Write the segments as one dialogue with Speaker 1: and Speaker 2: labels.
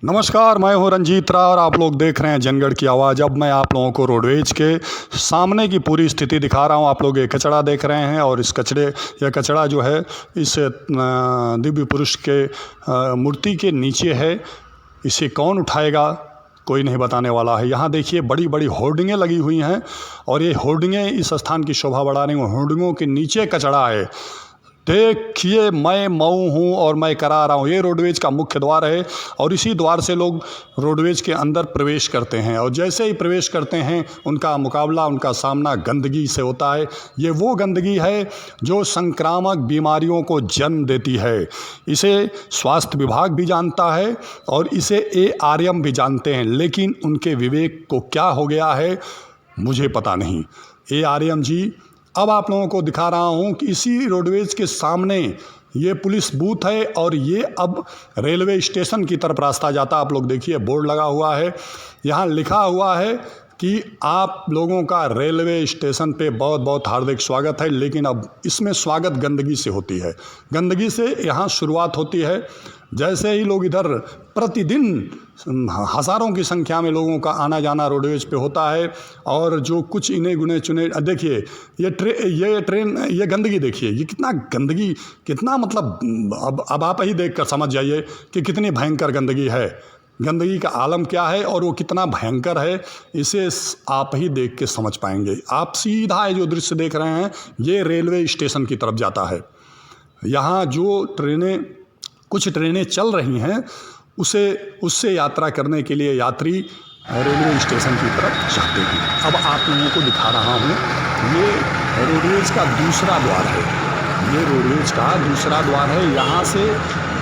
Speaker 1: नमस्कार, मैं हूं रंजीत राव और आप लोग देख रहे हैं जनगढ़ की आवाज़। अब मैं आप लोगों को रोडवेज के सामने की पूरी स्थिति दिखा रहा हूं। आप लोग ये कचरा देख रहे हैं और इस यह कचरा जो है इस दिव्य पुरुष के मूर्ति के नीचे है। इसे कौन उठाएगा कोई नहीं बताने वाला है। यहाँ देखिए बड़ी बड़ी होर्डिंगें लगी हुई हैं और ये होर्डिंगें इस स्थान की शोभा बढ़ा रही हैं। होर्डिंगों के नीचे कचरा है। देखिए मैं मऊ हूँ और मैं करा रहा हूँ। ये रोडवेज का मुख्य द्वार है और इसी द्वार से लोग रोडवेज के अंदर प्रवेश करते हैं और जैसे ही प्रवेश करते हैं उनका मुकाबला, उनका सामना गंदगी से होता है। ये वो गंदगी है जो संक्रामक बीमारियों को जन्म देती है। इसे स्वास्थ्य विभाग भी जानता है और इसे ARM भी जानते हैं, लेकिन उनके विवेक को क्या हो गया है मुझे पता नहीं। ARM जी, अब आप लोगों को दिखा रहा हूँ कि इसी रोडवेज के सामने ये पुलिस बूथ है और ये अब रेलवे स्टेशन की तरफ रास्ता जाता है। आप लोग देखिए बोर्ड लगा हुआ है, यहाँ लिखा हुआ है कि आप लोगों का रेलवे स्टेशन पे बहुत बहुत हार्दिक स्वागत है। लेकिन अब इसमें स्वागत गंदगी से होती है, गंदगी से यहाँ शुरुआत होती है। जैसे ही लोग इधर प्रतिदिन हज़ारों की संख्या में लोगों का आना जाना रोडवेज पे होता है और जो कुछ इन्हें गुने चुने, देखिए ये गंदगी देखिए, ये कितना गंदगी, कितना मतलब अब आप ही देख कर समझ जाइए कि कितनी भयंकर गंदगी है। गंदगी का आलम क्या है और वो कितना भयंकर है, इसे आप ही देख के समझ पाएंगे। आप सीधा ये जो दृश्य देख रहे हैं ये रेलवे स्टेशन की तरफ जाता है। यहाँ जो कुछ ट्रेनें चल रही हैं उससे यात्रा करने के लिए यात्री रेलवे स्टेशन की तरफ जाते हैं। अब आप लोगों को दिखा रहा हूँ ये रोडवेज का दूसरा द्वार है। ये रोडवेज का दूसरा द्वार है। यहाँ से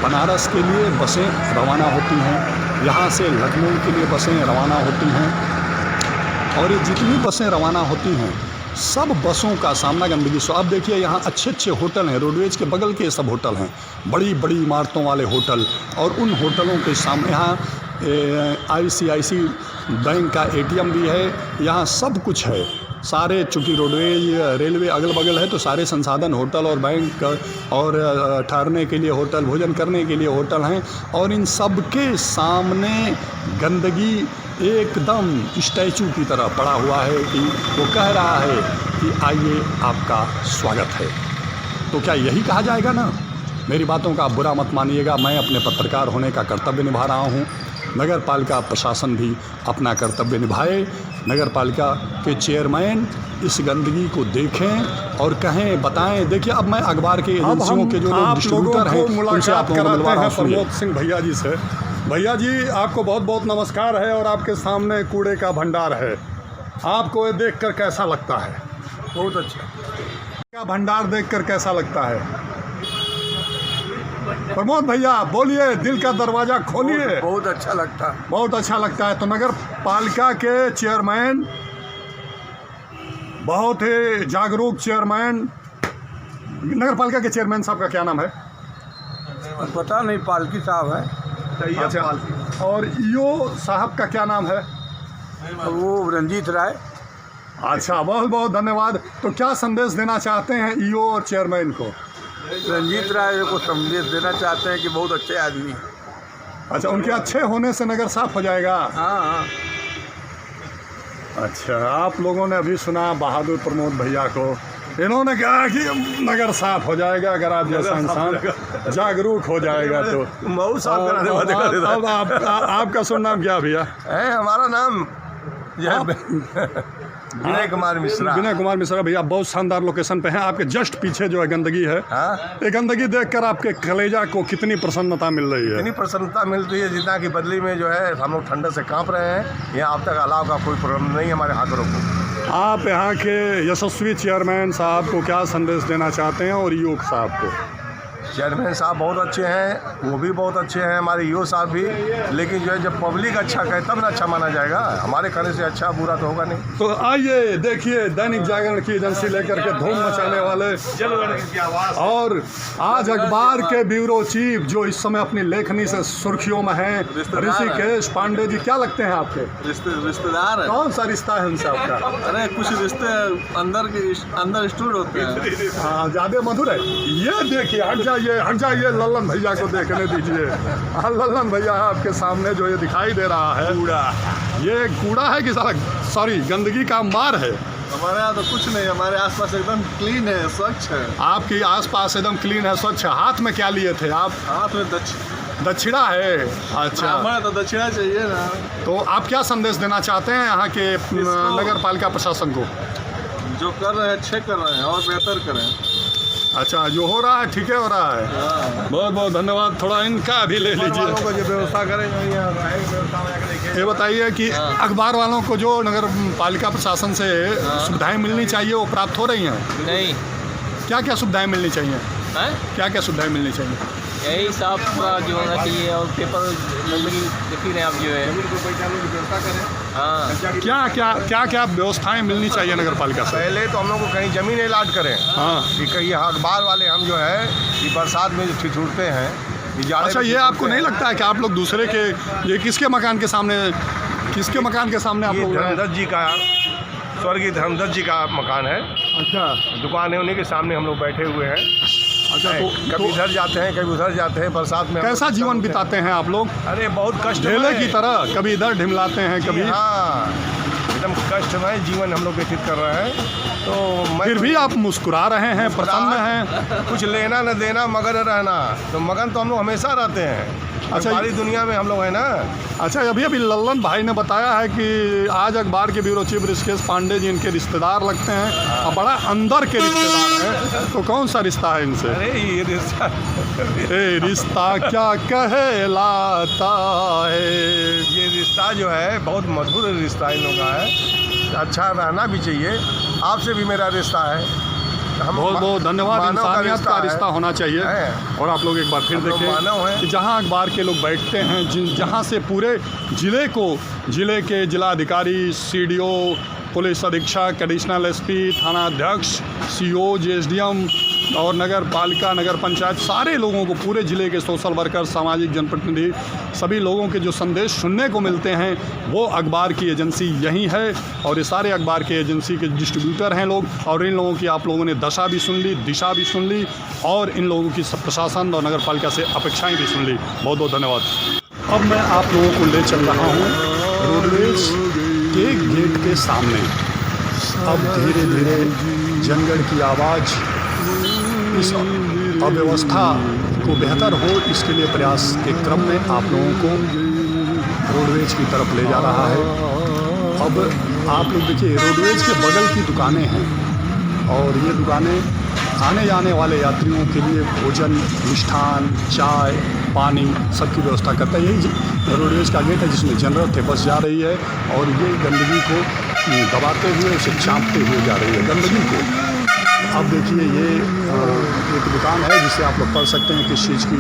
Speaker 1: बनारस के लिए बसें रवाना होती हैं, यहाँ से लखनऊ के लिए बसें रवाना होती हैं और ये जितनी बसें रवाना होती हैं सब बसों का सामना गंदगी से। अब देखिए यहाँ अच्छे अच्छे होटल हैं, रोडवेज के बगल के सब होटल हैं, बड़ी बड़ी इमारतों वाले होटल, और उन होटलों के सामने यहाँ ICICI बैंक का ATM भी है। यहाँ सब कुछ है सारे, चूँकि रोडवेज रेलवे अगल बगल है तो सारे संसाधन होटल और बैंक और ठहरने के लिए होटल, भोजन करने के लिए होटल हैं। और इन सब के सामने गंदगी एकदम स्टैचू की तरह पड़ा हुआ है कि वो कह रहा है कि आइए आपका स्वागत है। तो क्या यही कहा जाएगा ना? मेरी बातों का बुरा मत मानिएगा, मैं अपने पत्रकार होने का कर्तव्य निभा रहा हूँ। नगर पालिका प्रशासन भी अपना कर्तव्य निभाए। नगर पालिका के चेयरमैन इस गंदगी को देखें और कहें, बताएं। देखिए अब मैं अखबार के एजेंसियों के जो लोग डिस्ट्रीब्यूटर हैं उनसे आप लोगों को मिलवा रहा हूं। प्रमोद सिंह भैया जी से। भैया जी आपको बहुत बहुत नमस्कार है और आपके सामने कूड़े का भंडार है। आपको ये देखकर कैसा लगता है?
Speaker 2: बहुत अच्छा।
Speaker 1: का भंडार देखकर कैसा लगता है? प्रमोद भैया बोलिए, दिल का दरवाजा खोलिए।
Speaker 2: बहुत अच्छा लगता है।
Speaker 1: बहुत अच्छा लगता है। तो नगर पालिका के चेयरमैन, बहुत ही जागरूक चेयरमैन, नगर पालिका के चेयरमैन साहब का क्या नाम है?
Speaker 2: पता नहीं, पालकी साहब है।
Speaker 1: अच्छा, और EO साहब का क्या नाम है?
Speaker 2: वो रंजीत राय।
Speaker 1: अच्छा, बहुत बहुत धन्यवाद। तो क्या संदेश देना चाहते हैं EO और चेयरमैन को?
Speaker 2: रंजीत राय को संदेश देना चाहते हैं कि बहुत अच्छे आदमी हैं।
Speaker 1: अच्छा, उनके अच्छे होने से नगर साफ हो जाएगा?
Speaker 2: हाँ।
Speaker 1: अच्छा, आप लोगों ने अभी सुना बहादुर प्रमोद भैया को, इन्होंने कहा कि नगर साफ हो जाएगा अगर आप जैसा इंसान जागरूक हो जाएगा तो।
Speaker 2: बहुत साफ कराने वाले।
Speaker 1: अब आपका शुभ नाम क्या भैया
Speaker 2: है? हमारा नाम विनय कुमार मिश्रा।
Speaker 1: विनय कुमार मिश्रा। भैया बहुत शानदार लोकेशन पे हैं। आपके जस्ट पीछे जो है गंदगी है, ये गंदगी देखकर आपके कलेजा को कितनी प्रसन्नता मिल रही है?
Speaker 2: इतनी प्रसन्नता मिल रही है जितना कि बदली में जो है हम लोग ठंडे से कांप रहे हैं। यहाँ अब तक अलाव का कोई प्रॉब्लम नहीं है हमारे हाथों को।
Speaker 1: आप यहाँ के यशस्वी चेयरमैन साहब को क्या संदेश देना चाहते हैं और EO साहब को?
Speaker 2: चेयरमैन साहब बहुत अच्छे हैं, वो भी बहुत अच्छे हैं, हमारे EO साहब भी। लेकिन जो है जब पब्लिक अच्छा कहे तब ना अच्छा माना जाएगा। हमारे कहने से अच्छा बुरा तो होगा नहीं।
Speaker 1: तो आइए देखिए दैनिक जागरण की एजेंसी लेकर के धूम मचाने वाले और आज अखबार के ब्यूरो चीफ जो इस समय अपनी लेखनी से सुर्खियों में हैं, ऋषिकेश पांडे जी। क्या लगते हैं आपके?
Speaker 3: रिश्तेदार है।
Speaker 1: कौन सा रिश्ता है उनसे आपका?
Speaker 3: अरे कुछ रिश्ते अंदर स्टूड होते हैं।
Speaker 1: हाँ, ज्यादा मधुर है। ये देखिए, हट जाइए हट जाइए, लल्लन भैया को देखने दीजिए। हाँ, लल्लन भैया आपके सामने जो ये दिखाई दे रहा है
Speaker 3: कूड़ा।
Speaker 1: ये कूड़ा है कि सारा सॉरी गंदगी का अंबार है?
Speaker 3: हमारे यहाँ तो कुछ नहीं, हमारे आसपास एकदम क्लीन है, स्वच्छ है।
Speaker 1: आपके आसपास एकदम क्लीन है, स्वच्छ है। हाथ में क्या लिए थे आप?
Speaker 3: हाथ में
Speaker 1: दक्षिणा है। अच्छा,
Speaker 3: हमारा तो दक्षिणा चाहिए ना।
Speaker 1: तो आप क्या संदेश देना चाहते हैं यहाँ के नगर पालिका प्रशासन को?
Speaker 3: जो कर रहे हैं अच्छे कर रहे हैं और बेहतर करें।
Speaker 1: अच्छा, जो हो रहा है ठीक है, हो रहा है।
Speaker 3: हाँ।
Speaker 1: बहुत बहुत धन्यवाद। थोड़ा इनका भी ले लीजिए।
Speaker 2: को जो व्यवस्था करें व्यवस्था
Speaker 1: ये बताइए कि अखबार वालों को जो नगर पालिका प्रशासन से सुविधाएं मिलनी चाहिए वो प्राप्त हो रही हैं?
Speaker 4: नहीं।
Speaker 1: क्या क्या सुविधाएं मिलनी चाहिए?
Speaker 4: हैं?
Speaker 1: क्या क्या सुविधाएं मिलनी चाहिए?
Speaker 4: यही साफ जो होना चाहिए और पेपर गंदगी देखी रहे आप जो है।
Speaker 2: व्यवस्था करें।
Speaker 4: हाँ,
Speaker 1: क्या क्या व्यवस्थाएं मिलनी चाहिए नगर पालिका से?
Speaker 2: पहले तो हम लोग को कहीं जमीन अलाट करें
Speaker 1: हाँ।
Speaker 2: कि कहीं अखबार वाले हम जो है कि बरसात में जो ठिठुरते हैं, ये जाड़े
Speaker 1: अच्छा,
Speaker 2: में
Speaker 1: ये आपको
Speaker 2: ठिठुरते
Speaker 1: नहीं
Speaker 2: हैं।
Speaker 1: लगता है कि आप लोग दूसरे के ये किसके मकान के सामने आप
Speaker 2: ये
Speaker 1: लोग?
Speaker 2: धर्मदत्त जी का, स्वर्गीय धर्मदत्त जी का मकान है,
Speaker 1: अच्छा
Speaker 2: दुकान है, उन्हीं के सामने हम लोग बैठे हुए हैं।
Speaker 1: अच्छा,
Speaker 2: कभी
Speaker 1: तो
Speaker 2: इधर जाते हैं, कभी उधर जाते हैं, बरसात में हम
Speaker 1: कैसा
Speaker 2: लोग
Speaker 1: जीवन
Speaker 2: चलते हैं।
Speaker 1: बिताते हैं आप लोग?
Speaker 2: अरे बहुत कष्ट
Speaker 1: ढेले की तरह, कभी इधर ढिमलाते हैं, कभी
Speaker 2: हाँ, एकदम कष्टमय जीवन हम लोग व्यतीत कर रहे हैं। तो मैं
Speaker 1: फिर भी आप मुस्कुरा रहे हैं, प्रसन्न हैं।
Speaker 2: कुछ लेना न देना मगन रहना, तो मगन तो हम लोग हमेशा रहते हैं।
Speaker 1: अच्छा,
Speaker 2: सारी दुनिया में हम लोग हैं ना।
Speaker 1: अच्छा, अभी लल्लन भाई ने बताया है कि आज अखबार के ब्यूरो चीफ ऋषिकेश पांडे जी इनके रिश्तेदार लगते हैं और बड़ा अंदर के रिश्तेदार हैं। तो कौन सा रिश्ता है इनसे?
Speaker 2: अरे ये रिश्ता
Speaker 1: ए रिश्ता क्या कहलाता है?
Speaker 2: ये रिश्ता जो है बहुत मधुर रिश्ता इन लोगों का है। अच्छा रहना भी चाहिए। आपसे भी मेरा रिश्ता है। हम
Speaker 1: बहुत बहुत धन्यवाद।
Speaker 2: मानव का
Speaker 1: इंसानियत का
Speaker 2: है।
Speaker 1: रिश्ता होना चाहिए।
Speaker 2: है।
Speaker 1: और आप लोग एक बार फिर
Speaker 2: हम लोग मानव
Speaker 1: देखें
Speaker 2: हैं।
Speaker 1: कि जहां अखबार के लोग बैठते हैं, जहां से पूरे जिले के जिलाधिकारी, सीडीओ, पुलिस अधीक्षक, एडिशनल एसपी, थाना अध्यक्ष, सीओ, एसडीएम और नगर पालिका, नगर पंचायत, सारे लोगों को, पूरे ज़िले के सोशल वर्कर, सामाजिक जनप्रतिनिधि, सभी लोगों के जो संदेश सुनने को मिलते हैं वो अखबार की एजेंसी यही है। और ये सारे अखबार के एजेंसी के डिस्ट्रीब्यूटर हैं लोग। और इन लोगों की आप लोगों ने दशा भी सुन ली, दिशा भी सुन ली और इन लोगों की प्रशासन और नगर पालिका से अपेक्षाएँ भी सुन ली। बहुत बहुत धन्यवाद। अब मैं आप लोगों को ले चल रहा हूँ रोडवेज के गेट के सामने। अब धीरे धीरे जनगण की आवाज़ इस अव्यवस्था को बेहतर हो, इसके लिए प्रयास के क्रम में आप लोगों को रोडवेज की तरफ ले जा रहा है। अब आप लोग देखिए, रोडवेज के बगल की दुकानें हैं और ये दुकानें आने जाने वाले यात्रियों के लिए भोजन, मिष्ठान, चाय, पानी सबकी व्यवस्था करता है। यही रोडवेज का गेट है जिसमें जनरल थे बस जा रही है और ये गंदगी को दबाते हुए, उसे चाँपते हुए जा रही है गंदगी को। अब देखिए, ये एक दुकान है जिसे आप लोग पढ़ सकते हैं किस चीज़ की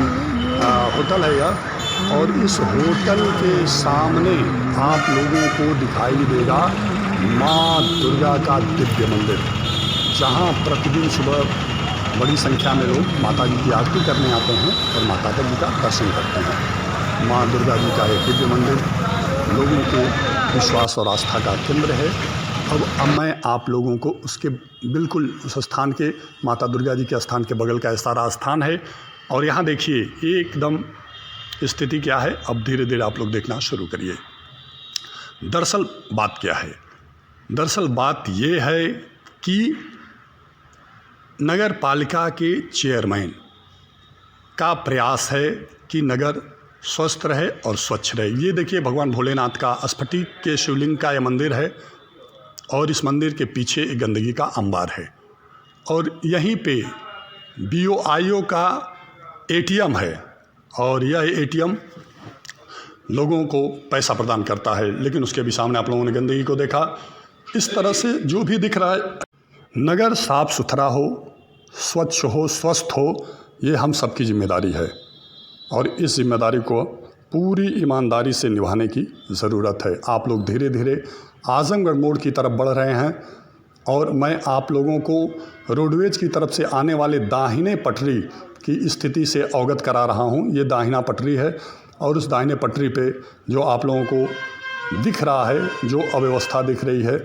Speaker 1: होटल है यह। और इस होटल के सामने आप लोगों को दिखाई देगा माँ दुर्गा का दिव्य मंदिर, जहाँ प्रतिदिन सुबह बड़ी संख्या में लोग माता जी की आरती करने आते हैं और माता जी का दर्शन करते हैं। माँ दुर्गा जी का एक दिव्य मंदिर लोगों के विश्वास और आस्था का केंद्र है। अब मैं आप लोगों को उसके बिल्कुल उस स्थान के, माता दुर्गा जी के स्थान के बगल का सारा स्थान है। और यहाँ देखिए एकदम स्थिति क्या है। अब धीरे धीरे आप लोग देखना शुरू करिए। दरअसल बात क्या है? दरअसल बात ये है कि नगर पालिका के चेयरमैन का प्रयास है कि नगर स्वस्थ रहे और स्वच्छ रहे। ये देखिए, भगवान भोलेनाथ का स्फटिक के शिवलिंग का यह मंदिर है और इस मंदिर के पीछे एक गंदगी का अंबार है और यहीं पे BOIO का ATM है और यह ATM लोगों को पैसा प्रदान करता है। लेकिन उसके भी सामने आप लोगों ने गंदगी को देखा। इस तरह से जो भी दिख रहा है, नगर साफ सुथरा हो, स्वच्छ हो, स्वस्थ हो, ये हम सबकी जिम्मेदारी है और इस जिम्मेदारी को पूरी ईमानदारी से निभाने की ज़रूरत है। आप लोग धीरे धीरे आजमगढ़ मोड़ की तरफ बढ़ रहे हैं और मैं आप लोगों को रोडवेज की तरफ से आने वाले दाहिने पटरी की स्थिति से अवगत करा रहा हूँ। ये दाहिना पटरी है और उस दाहिने पटरी पे जो आप लोगों को दिख रहा है, जो अव्यवस्था दिख रही है,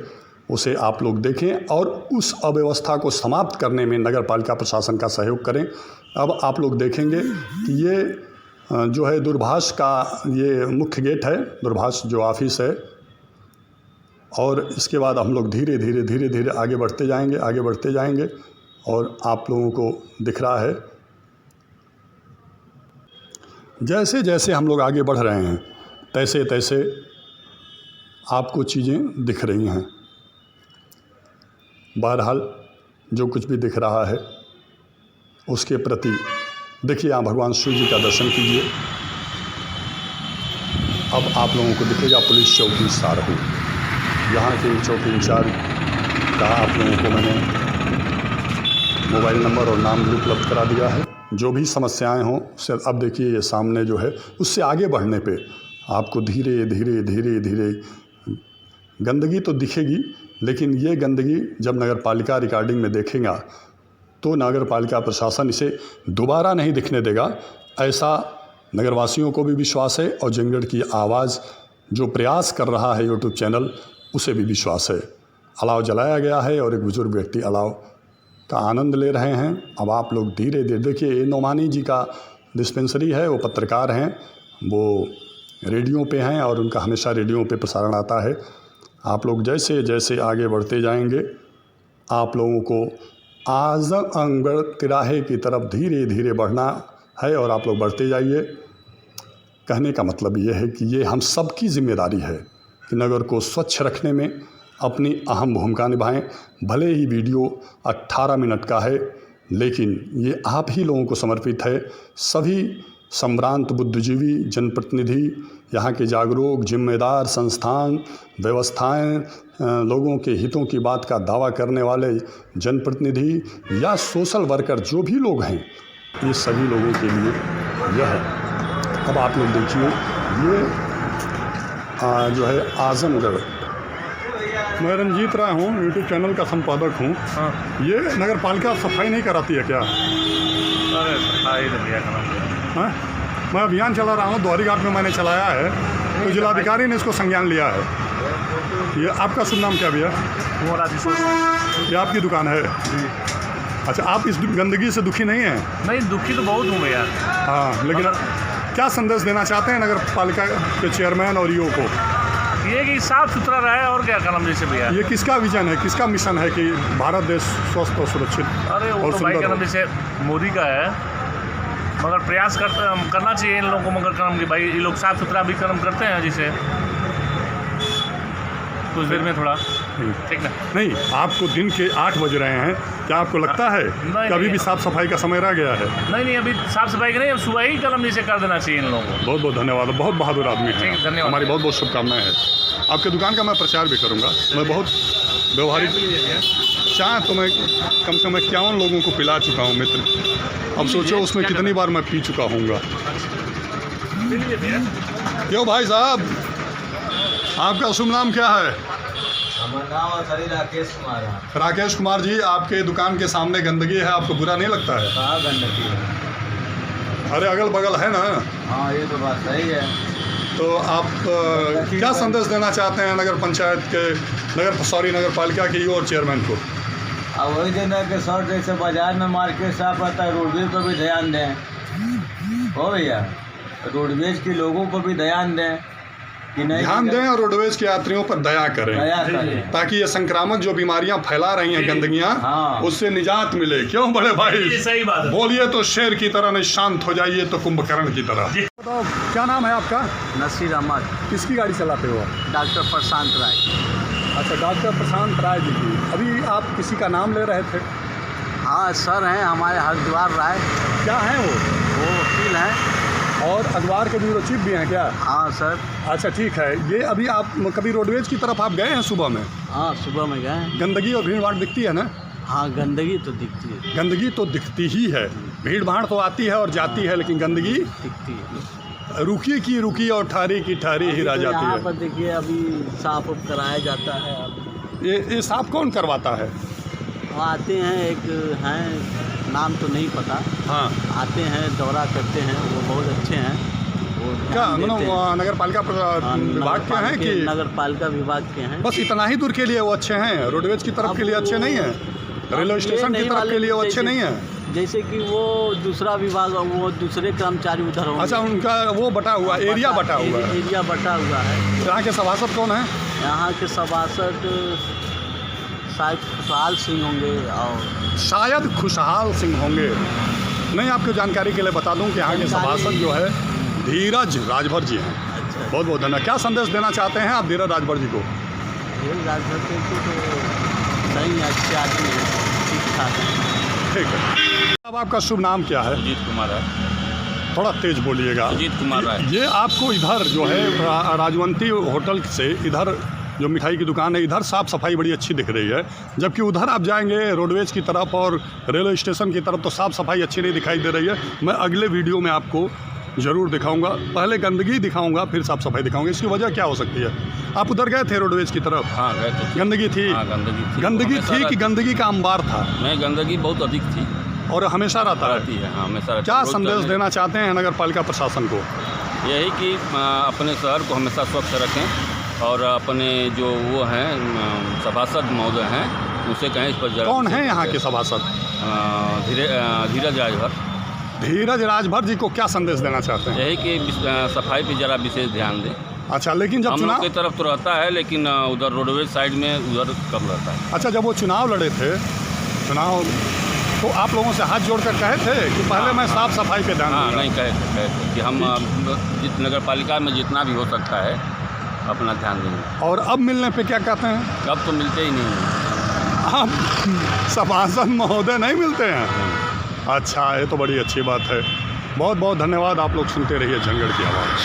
Speaker 1: उसे आप लोग देखें और उस अव्यवस्था को समाप्त करने में नगर पालिका प्रशासन का सहयोग करें। अब आप लोग देखेंगे कि ये जो है दूरभाष का ये मुख्य गेट है, दूरभाष जो ऑफिस है, और इसके बाद हम लोग धीरे धीरे आगे बढ़ते जाएंगे और आप लोगों को दिख रहा है जैसे जैसे हम लोग आगे बढ़ रहे हैं तैसे तैसे आपको चीज़ें दिख रही हैं। बहरहाल जो कुछ भी दिख रहा है उसके प्रति देखिए, आप भगवान शिव जी का दर्शन कीजिए। अब आप लोगों को दिखेगा पुलिस चौकी सारहू, यहाँ के चौकी इंचार्ज का आप लोगों को मैंने मोबाइल नंबर और नाम भी उपलब्ध करा दिया है। जो भी समस्याएं हों उससे अब देखिए ये सामने जो है उससे आगे बढ़ने पे आपको धीरे धीरे गंदगी तो दिखेगी, लेकिन ये गंदगी जब नगर पालिका रिकॉर्डिंग में देखेगा तो नगर पालिका प्रशासन इसे दोबारा नहीं दिखने देगा, ऐसा नगरवासियों को भी विश्वास है और जंगड़ की आवाज़ जो प्रयास कर रहा है यूट्यूब चैनल उसे भी विश्वास है। अलाव जलाया गया है और एक बुजुर्ग व्यक्ति अलाव का आनंद ले रहे हैं। अब आप लोग धीरे धीरे देखिए, ये नोमानी जी का डिस्पेंसरी है, वो पत्रकार हैं, वो रेडियो पे हैं और उनका हमेशा रेडियो पे प्रसारण आता है। आप लोग जैसे जैसे आगे बढ़ते जाएंगे आप लोगों को आजमगढ़ तिराहे की तरफ धीरे धीरे बढ़ना है और आप लोग बढ़ते जाइए। कहने का मतलब ये है कि ये हम सबकी जिम्मेदारी है कि नगर को स्वच्छ रखने में अपनी अहम भूमिका निभाएं। भले ही वीडियो 18 मिनट का है, लेकिन ये आप ही लोगों को समर्पित है। सभी संभ्रांत बुद्धिजीवी जनप्रतिनिधि, यहाँ के जागरूक जिम्मेदार संस्थान व्यवस्थाएं, लोगों के हितों की बात का दावा करने वाले जनप्रतिनिधि या सोशल वर्कर जो भी लोग हैं, ये सभी लोगों के लिए यह है। अब आप लोग देखिए, ये जो है आजमगढ़, मैं रंजीत राय हूँ, यूट्यूब चैनल का संपादक हूँ।
Speaker 4: हाँ।
Speaker 1: ये नगर पालिका सफाई नहीं कराती है क्या?
Speaker 4: अरे सफाई तो भैया
Speaker 1: हाँ, मैं अभियान चला रहा हूँ, द्वारी घाट में मैंने चलाया है, तो जिलाधिकारी ने इसको संज्ञान लिया है। ये आपका शुभ नाम क्या भैया? ये आपकी दुकान है? अच्छा, आप इस गंदगी से दुखी नहीं हैं?
Speaker 4: नहीं, दुखी तो बहुत हूँ भैया।
Speaker 1: हाँ, लेकिन क्या संदेश देना चाहते हैं नगर पालिका के चेयरमैन और ईओ को?
Speaker 4: ये कि साफ सुथरा रहे और क्या कलम जैसे भैया।
Speaker 1: ये किसका विजन है, किसका मिशन है कि भारत देश स्वस्थ और सुरक्षित
Speaker 4: अरे वो
Speaker 1: और
Speaker 4: तो भाई
Speaker 1: सुंदर
Speaker 4: कलम
Speaker 1: हो?
Speaker 4: जैसे मोदी का है, मगर प्रयास करना चाहिए इन लोगों को। मगर कलम की भाई ये लोग साफ सुथरा भी कलम करते हैं जिसे कुछ देर में थोड़ा ठीक ना।
Speaker 1: नहीं, आपको दिन के 8 बज रहे हैं, क्या आपको लगता है कि अभी भी साफ सफाई का समय रह गया है?
Speaker 4: नहीं, अभी साफ सफाई की नहीं, अब सुबह ही कलम जैसे कर देना चाहिए इन लोगों को।
Speaker 1: बहुत बहुत धन्यवाद, बहुत बहादुर आदमी
Speaker 4: ठीक,
Speaker 1: है,
Speaker 4: धन्यवाद।
Speaker 1: हमारी बहुत बहुत शुभकामनाएं हैं। आपके दुकान का मैं प्रचार भी करूंगा। मैं बहुत व्यवहारिक चाय तो मैं कम से कम 51 लोगों को पिला चुका हूँ मित्र। अब सोचो उसमें कितनी बार मैं पी चुका हूँगा। क्यों भाई साहब, आपका शुभ नाम क्या है?
Speaker 5: हमारा नाम राकेश कुमार है।
Speaker 1: राकेश कुमार जी, आपके दुकान के सामने गंदगी है, आपको बुरा नहीं लगता है?
Speaker 5: कहाँ गंदगी है?
Speaker 1: अरे अगल बगल है ना।
Speaker 5: हाँ, ये तो बात सही है।
Speaker 1: तो आप क्या संदेश देना चाहते हैं नगर पंचायत के नगर पालिका के ईओ और चेयरमैन को?
Speaker 5: अब वही देना कि सर जैसे बाजार में मार्केट साफ रहता है, रोडवेज पर भी ध्यान दें। हो भैया, रोडवेज के लोगों पर भी ध्यान दें कि नहीं,
Speaker 1: ध्यान दें और रोडवेज के यात्रियों पर दया करें, ताकि ये संक्रामक जो बीमारियां फैला रही हैं गंदगियां,
Speaker 5: हाँ।
Speaker 1: उससे निजात मिले। क्यों बड़े भाई?
Speaker 4: सही बात है।
Speaker 1: बोलिए तो शेर की तरह, नहीं शांत हो जाइए तो कुंभकर्ण की तरह। बताओ, क्या नाम है आपका?
Speaker 5: नसीर अहमद।
Speaker 1: किसकी गाड़ी चलाते हो?
Speaker 5: डॉक्टर प्रशांत राय।
Speaker 1: अच्छा, डॉक्टर प्रशांत राय जी की। अभी आप किसी का नाम ले रहे थे?
Speaker 5: हाँ सर हैं हमारे हरिद्वार राय।
Speaker 1: क्या हैं
Speaker 5: वो वकील हैं
Speaker 1: और अखबार के ब्यूरो चीफ भी हैं क्या?
Speaker 5: हाँ सर।
Speaker 1: अच्छा ठीक है। ये अभी आप कभी रोडवेज की तरफ आप गए हैं सुबह में?
Speaker 5: हाँ, सुबह में गए।
Speaker 1: गंदगी और भीड़ भाड़ दिखती है ना?
Speaker 5: हाँ, गंदगी तो दिखती है।
Speaker 1: गंदगी तो दिखती ही है, भीड़ भाड़ तो आती है और जाती है, लेकिन गंदगी
Speaker 5: दिखती है।
Speaker 1: रुकी की रुकी और ठारी की ठारी ही रह जाती
Speaker 5: यहाँ
Speaker 1: है।
Speaker 5: पर देखिए अभी साफ उफ कराया जाता है। अब
Speaker 1: ये साफ कौन करवाता है?
Speaker 5: आते हैं, एक हैं, नाम तो नहीं पता।
Speaker 1: हाँ,
Speaker 5: आते हैं, दौरा करते हैं, वो बहुत अच्छे हैं। वो
Speaker 1: क्या
Speaker 5: ध्यान देते हैं।
Speaker 1: नगर पालिका विभाग के हैं कि
Speaker 5: नगर पालिका विभाग के हैं।
Speaker 1: बस इतना ही दूर के लिए वो अच्छे हैं, रोडवेज की तरफ
Speaker 5: अब
Speaker 1: के लिए अच्छे
Speaker 5: वो-
Speaker 1: नहीं हैं, रेलवे
Speaker 5: अब
Speaker 1: स्टेशन
Speaker 5: ये
Speaker 1: की
Speaker 5: नहीं
Speaker 1: तरफ के
Speaker 5: मालूम
Speaker 1: लिए वो अच्छे
Speaker 5: जैसे-
Speaker 1: नहीं हैं।
Speaker 5: जैसे कि वो दूसरा विभाग, वो दूसरे कर्मचारी उधर होंगे।
Speaker 1: अच्छा, उनका वो बटा हुआ, एरिया बटा हुआ है।
Speaker 5: एरिया बटा हुआ है।
Speaker 1: यहाँ के सभासद कौन है?
Speaker 5: यहाँ के सभासद शायद खुशहाल सिंह होंगे और
Speaker 1: शायद खुशहाल सिंह होंगे। नहीं, आपको जानकारी के लिए बता दूं कि यहाँ के सभासद जो है धीरज राजभर जी हैं।
Speaker 5: अच्छा
Speaker 1: बहुत बहुत धन्यवाद। क्या संदेश देना चाहते हैं आप धीरज राजभर जी को?
Speaker 5: ये राजभर के तो सही है, अच्छे आदमी हैं, ठीक ठाक हैं।
Speaker 1: ठीक है। अब आपका शुभ नाम क्या है?
Speaker 6: अजीत कुमार है।
Speaker 1: थोड़ा तेज बोलिएगा।
Speaker 6: अजीत कुमार राय।
Speaker 1: ये आपको इधर जो है राजवंती होटल से इधर जो मिठाई की दुकान है, इधर साफ़ सफाई बड़ी अच्छी दिख रही है, जबकि उधर आप जाएंगे रोडवेज की तरफ और रेलवे स्टेशन की तरफ तो साफ़ सफाई अच्छी नहीं दिखाई दे रही है। मैं अगले वीडियो में आपको ज़रूर दिखाऊंगा। पहले गंदगी दिखाऊंगा, फिर साफ़ सफाई दिखाऊंगा। इसकी वजह क्या हो सकती है? आप उधर गए थे रोडवेज की तरफ?
Speaker 6: हाँ गए थे।
Speaker 1: गंदगी थी?
Speaker 6: हाँ गंदगी थी।
Speaker 1: गंदगी
Speaker 6: हमेशा
Speaker 1: थी कि गंदगी का अंबार था?
Speaker 6: नहीं, गंदगी बहुत अधिक थी।
Speaker 1: और हमेशा रहता
Speaker 6: रहती
Speaker 1: है?
Speaker 6: है, हाँ हमेशा रहती
Speaker 1: क्या
Speaker 6: है। रोज
Speaker 1: संदेश
Speaker 6: करने-
Speaker 1: देना चाहते हैं नगर पालिका प्रशासन को?
Speaker 6: यही कि अपने शहर को हमेशा स्वच्छ रखें और अपने जो वो हैं सभासद महोदय हैं उनसे कहें इस पर जरा।
Speaker 1: कौन है यहाँ के सभासद?
Speaker 6: धीरज राजभर।
Speaker 1: धीरज राजभर जी को क्या संदेश देना चाहते हैं?
Speaker 6: यही कि सफाई पर जरा विशेष ध्यान दें।
Speaker 1: अच्छा, लेकिन जब
Speaker 6: हम लोग
Speaker 1: चुनाव
Speaker 6: की तरफ तो रहता है, लेकिन उधर रोडवेज साइड में उधर कम रहता है।
Speaker 1: अच्छा, जब वो चुनाव लड़े थे, चुनाव तो आप लोगों से हाथ जोड़कर कहे थे कि पहले
Speaker 6: हाँ,
Speaker 1: मैं
Speaker 6: हाँ।
Speaker 1: साफ सफाई पे ध्यान
Speaker 6: हाँ
Speaker 1: दूंगा।
Speaker 6: नहीं, कहे थे कि हम नगर पालिका में जितना भी हो सकता है अपना ध्यान देंगे।
Speaker 1: और अब मिलने पे क्या कहते हैं?
Speaker 6: अब तो मिलते ही नहीं हैं।
Speaker 1: आप सभासद महोदय नहीं मिलते हैं? अच्छा, ये तो बड़ी अच्छी बात है। बहुत बहुत धन्यवाद। आप लोग सुनते रहिए जंगड़ की आवाज़।